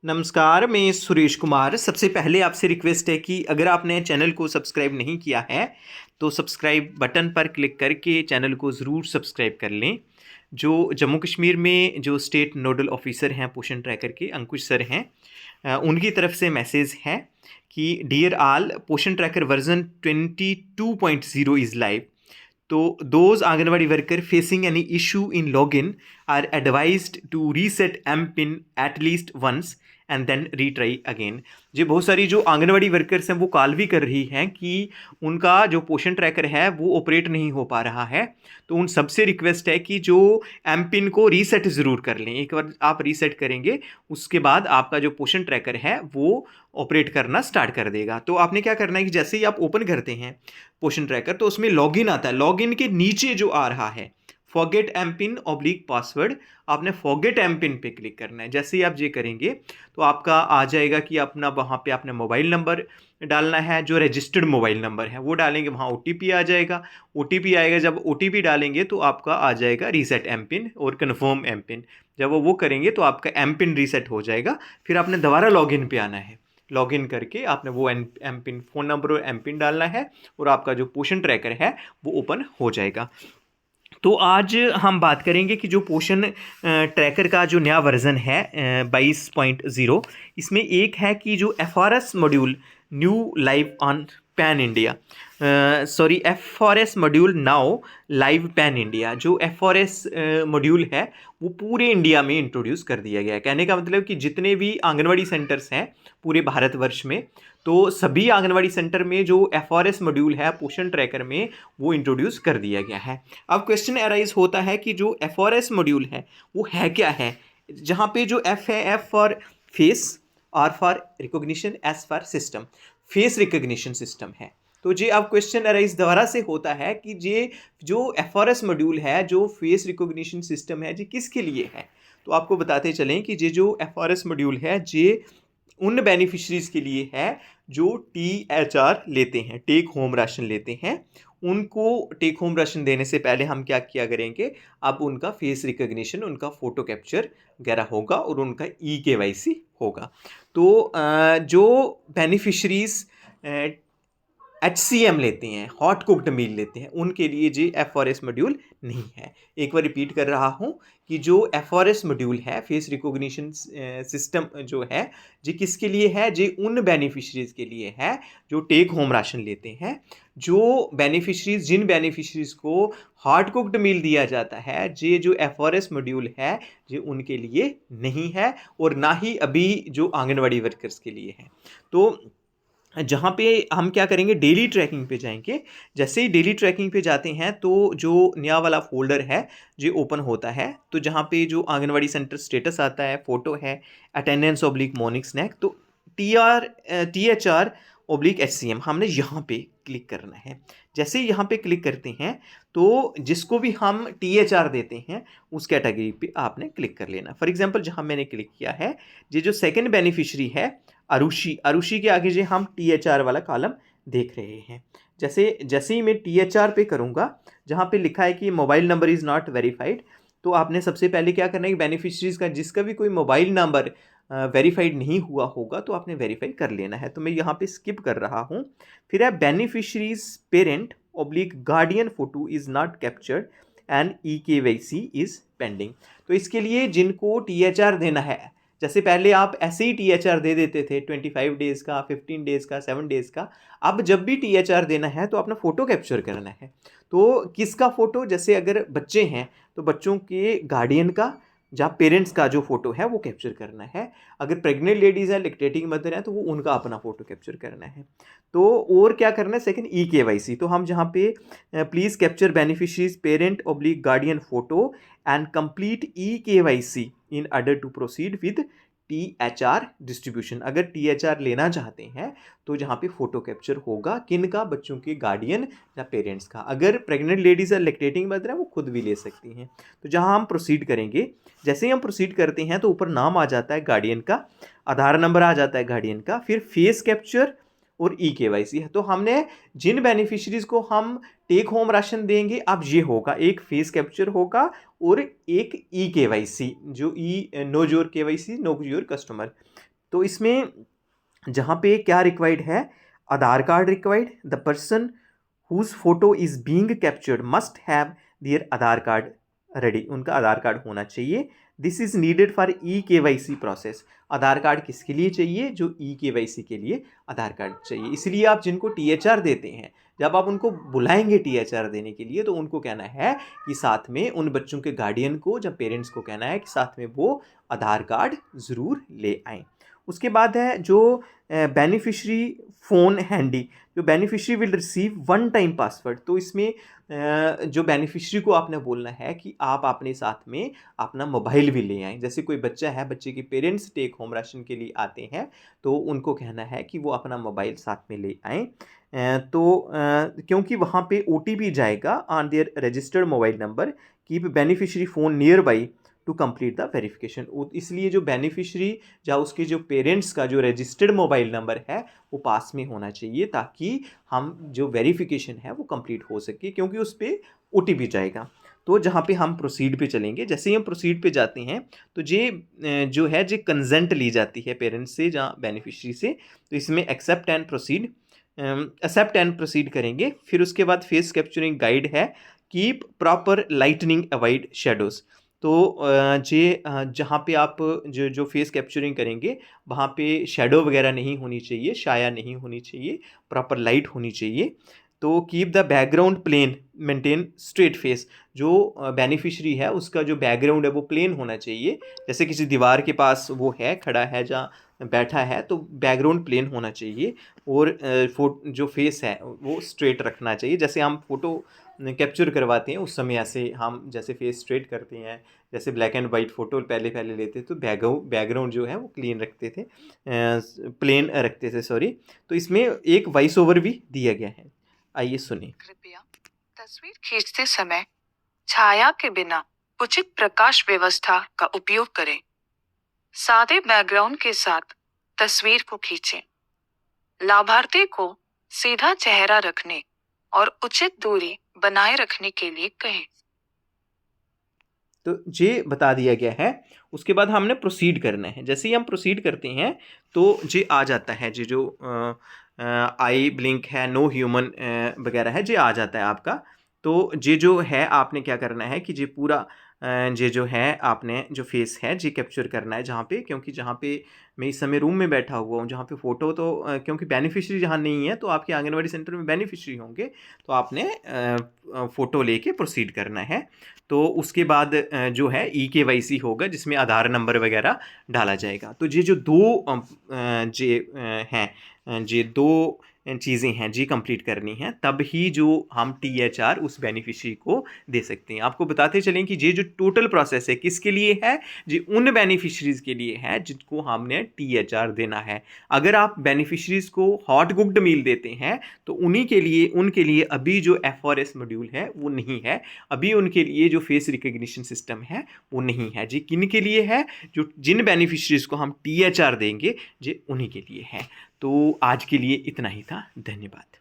नमस्कार, मैं सुरेश कुमार। सबसे पहले आपसे रिक्वेस्ट है कि अगर आपने चैनल को सब्सक्राइब नहीं किया है, तो सब्सक्राइब बटन पर क्लिक करके चैनल को ज़रूर सब्सक्राइब कर लें। जो जम्मू कश्मीर में जो स्टेट नोडल ऑफिसर हैं पोषण ट्रैकर के, अंकुश सर हैं, उनकी तरफ से मैसेज है कि dear all, Poshan tracker version 22.0 is live. तो those anganwadi worker facing any issue in login are advised to reset M PIN at least once and then retry again. जी, बहुत सारी जो आंगनवाड़ी वर्कर्स हैं वो कॉल भी कर रही हैं कि उनका जो पोषण ट्रैकर है वो ऑपरेट नहीं हो पा रहा है। तो उन सबसे रिक्वेस्ट है कि जो एम पिन को रीसेट ज़रूर कर लें। एक बार आप रीसेट करेंगे, उसके बाद आपका जो पोषण ट्रैकर है वो ऑपरेट करना स्टार्ट कर देगा। तो आपने क्या करना है कि जैसे ही आप ओपन करते हैं पोषण ट्रैकर, तो उसमें लॉगिन आता है। लॉगिन के नीचे जो आ रहा है forget M PIN oblique password, आपने फॉरगेट एम पिन पे क्लिक करना है। जैसे ही आप ये करेंगे तो आपका आ जाएगा कि अपना वहाँ पे आपने मोबाइल नंबर डालना है, जो रजिस्टर्ड मोबाइल नंबर है वो डालेंगे, वहाँ OTP आ जाएगा। OTP आएगा, जब OTP डालेंगे तो आपका आ जाएगा रीसेट एम पिन और कन्फर्म एम पिन। जब वो करेंगे तो आपका एम पिन रीसेट हो जाएगा। फिर आपने दोबारा लॉगिन पे आना है। लॉगिन करके आपने वो एम पिन, फ़ोन नंबर और एम पिन डालना है और आपका जो पोषण ट्रैकर है वो ओपन हो जाएगा। तो आज हम बात करेंगे कि जो पोषण ट्रैकर का जो नया वर्ज़न है 22.0, इसमें एक है कि जो FRS module new live on pan India, sorry FRS module now live pan India. जो FRS मॉड्यूल है वो पूरे इंडिया में इंट्रोड्यूस कर दिया गया है। कहने का मतलब कि जितने भी आंगनवाड़ी सेंटर्स हैं पूरे भारतवर्ष में, तो सभी आंगनवाड़ी सेंटर में जो FRS मॉड्यूल है पोषण ट्रैकर में वो इंट्रोड्यूस कर दिया गया है। अब क्वेश्चन अराइज होता है कि जो FRS मॉड्यूल है वो है क्या है। जहाँ पे जो F है, F for face, R for recognition, S for system, face recognition system है। तो ये अब क्वेश्चन अराइज दोबारा से होता है कि ये जो FRS मॉड्यूल है, जो फेस रिकॉग्निशन सिस्टम है, ये किसके लिए है। तो आपको बताते चलें कि ये जो FRS मॉड्यूल है ये उन बेनिफिशरीज़ के लिए है जो THR लेते हैं, टेक होम राशन लेते हैं। उनको टेक होम राशन देने से पहले हम क्या किया करेंगे, अब उनका फेस रिकॉग्निशन, उनका फ़ोटो कैप्चर वगैरह होगा और उनका EKYC होगा। तो जो बेनिफिशरीज़ HCM लेते हैं, हॉट कुक्ड मील लेते हैं, उनके लिए जी FRS मॉड्यूल नहीं है। एक बार रिपीट कर रहा हूँ कि जो FRS मॉड्यूल है, फेस रिकॉग्निशन सिस्टम जो है, जी किसके लिए है, जी उन बेनिफिशरीज़ के लिए है जो टेक होम राशन लेते हैं। जो बेनिफिशरीज़, जिन बेनिफिशरीज़ को हॉट कुक्ड मील दिया जाता है, ये जो FRS मॉड्यूल है ये उनके लिए नहीं है और ना ही अभी जो आंगनवाड़ी वर्कर्स के लिए है। तो जहाँ पे हम क्या करेंगे, डेली ट्रैकिंग पे जाएंगे। जैसे ही डेली ट्रैकिंग पे जाते हैं तो जो नया वाला फोल्डर है जो ओपन होता है, तो जहाँ पे जो आंगनवाड़ी सेंटर स्टेटस आता है, फ़ोटो है, अटेंडेंस ऑब्लिक मॉर्निंग स्नैक, तो THR ऑब्लिक HCM हमने यहाँ पे क्लिक करना है। जैसे ही यहाँ पे क्लिक करते हैं तो जिसको भी हम THR देते हैं उस कैटेगरी पे आपने क्लिक कर लेना। फॉर एग्जांपल जहाँ मैंने क्लिक किया है, ये जो सेकंड बेनिफिशरी है अरुषि के आगे जो हम THR वाला कॉलम देख रहे हैं। जैसे ही मैं THR पे करूँगा, जहाँ पे लिखा है कि mobile number is not verified, तो आपने सबसे पहले क्या करना है कि बेनिफिशरीज़ का जिसका भी कोई मोबाइल नंबर वेरीफाइड नहीं हुआ होगा तो आपने वेरीफाई कर लेना है। तो मैं यहाँ पे स्किप कर रहा हूँ। फिर है beneficiaries parent oblique guardian photo is not captured and EKYC is pending. तो इसके लिए जिनको THR देना है, जैसे पहले आप ऐसे ही THR दे देते थे 25 डेज़ का, 15 डेज़ का, 7 डेज़ का, अब जब भी THR देना है तो अपना फ़ोटो कैप्चर करना है। तो किसका फ़ोटो, जैसे अगर बच्चे हैं तो बच्चों के गार्डियन का, जहाँ पेरेंट्स का जो फ़ोटो है वो कैप्चर करना है। अगर प्रेग्नेंट लेडीज़ है, लैक्टेटिंग मदर है, तो वो उनका अपना फ़ोटो कैप्चर करना है। तो और क्या करना है, सेकंड EKYC। तो हम जहाँ पे please capture beneficiaries parent oblique guardian photo and complete EKYC in order to proceed with THR distribution. अगर THR लेना चाहते हैं तो जहाँ पे फ़ोटो कैप्चर होगा, किन का, बच्चों के गार्डियन या पेरेंट्स का। अगर प्रेग्नेंट लेडीज़ या लैक्टेटिंग मदर है वो खुद भी ले सकती हैं। तो जहाँ हम प्रोसीड करेंगे, जैसे ही हम प्रोसीड करते हैं तो ऊपर नाम आ जाता है गार्डियन का, आधार नंबर आ जाता है गार्डियन का, फिर फेस कैप्चर और EKYC है। तो हमने जिन बेनिफिशरीज़ को हम टेक होम राशन देंगे, अब ये होगा, एक फेस कैप्चर होगा और एक EKYC, जो know your KYC, know your customer. तो इसमें जहाँ पे क्या रिक्वायर्ड है, Aadhaar card required, the person whose photo is being captured must have their Aadhaar card ready, उनका आधार कार्ड होना चाहिए। दिस इज नीडेड फॉर ई-KYC प्रोसेस। आधार कार्ड किसके लिए चाहिए? जो ई-KYC के लिए आधार कार्ड चाहिए। इसलिए आप जिनको THR देते हैं, जब आप उनको बुलाएंगे THR देने के लिए, तो उनको कहना है कि साथ में उन बच्चों के गार्डियन को, जब पेरेंट्स को कहना है कि साथ में वो आधार कार्ड ज़रूर ले आएँ। उसके बाद है जो बेनिफिशरी फ़ोन हैंडी, जो beneficiary will receive one time password. तो इसमें जो बेनिफिशरी को आपने बोलना है कि आप अपने साथ में अपना मोबाइल भी ले आएँ। जैसे कोई बच्चा है, बच्चे के पेरेंट्स टेक होम राशन के लिए आते हैं, तो उनको कहना है कि वो अपना मोबाइल साथ में ले आएँ। क्योंकि वहाँ पे OTP जाएगा on their registered mobile number, keep beneficiary phone near by two complete the verification. इसलिए जो बेनिफिशरी या उसके जो पेरेंट्स का जो रजिस्टर्ड मोबाइल नंबर है वो पास में होना चाहिए, ताकि हम जो वेरिफिकेशन है वो कंप्लीट हो सके, क्योंकि उस पर OTP जाएगा। तो जहाँ पे हम प्रोसीड पे चलेंगे, जैसे ही हम प्रोसीड पे जाते हैं तो जो है जो कंसेंट ली जाती है पेरेंट्स से या बेनिफिशरी से, तो इसमें एक्सेप्ट एंड प्रोसीड करेंगे। फिर उसके बाद फेस कैप्चरिंग गाइड है, keep proper lightning avoid shadows. तो जहाँ पे आप जो फेस कैप्चरिंग करेंगे वहाँ पे शैडो वगैरह नहीं होनी चाहिए, छाया नहीं होनी चाहिए, प्रॉपर लाइट होनी चाहिए। तो keep the background plain, maintain straight face. जो बेनिफिशरी है उसका जो बैकग्राउंड है वो प्लेन होना चाहिए। जैसे किसी दीवार के पास वो है, खड़ा है, जहाँ बैठा है, तो बैकग्राउंड प्लेन होना चाहिए। और जो फेस है वो स्ट्रेट रखना चाहिए। जैसे हम फ़ोटो कैप्चर करवाते हैं उस समय ऐसे हम जैसे फेस स्ट्रेट करते हैं, जैसे ब्लैक एंड वाइट फ़ोटो पहले लेते तो बैकग्राउंड जो है वो क्लीन रखते थे, प्लेन रखते थे, सॉरी। तो इसमें एक वॉइस ओवर भी दिया गया है, आइए सुनिए। कृपया तस्वीर खींचते समय छाया के बिना उचित प्रकाश व्यवस्था का उपयोग करें। सादे बैकग्राउंड के साथ तस्वीर को खींचें। लाभार्थी को सीधा चेहरा रखने और उचित दूरी बनाए रखने के लिए कहें। तो ये बता दिया गया है। उसके बाद हमने प्रोसीड करना है। जैसे ही हम प्रोसीड करते हैं तो ये आ जाता है, ये जो आई ब्लिंक है, नो ह्यूमन वगैरह है, ये आ जाता है आपका। तो ये जो है आपने क्या करना है कि ये पूरा ये जो है आपने जो फेस है ये कैप्चर करना है जहाँ पे, क्योंकि जहाँ पे मैं इस समय रूम में बैठा हुआ हूँ, जहाँ पे फ़ोटो तो क्योंकि बेनिफिशरी जहाँ नहीं है, तो आपके आंगनवाड़ी सेंटर में बेनिफिशरी होंगे, तो आपने फ़ोटो लेके प्रोसीड करना है। तो उसके बाद जो है ई-KYC होगा, जिसमें आधार नंबर वगैरह डाला जाएगा। तो ये जो दो हैं, ये दो चीज़ें हैं जी कंप्लीट करनी है, तब ही जो हम THR उस बेनिफिशरी को दे सकते हैं। आपको बताते चलें कि ये जो टोटल प्रोसेस है किसके लिए है, जी उन बेनिफिशरीज़ के लिए है जिनको हमने THR देना है। अगर आप बेनिफिशरीज़ को हॉट कुक्ड मील देते हैं तो उनके लिए अभी जो FRS मॉड्यूल है वो नहीं है, अभी उनके लिए जो फेस रिकग्निशन सिस्टम है वो नहीं है। जी किन के लिए है? जो जिन बेनिफिशरीज़ को हम THR देंगे, जी उन्हीं के लिए है। तो आज के लिए इतना ही था। धन्यवाद।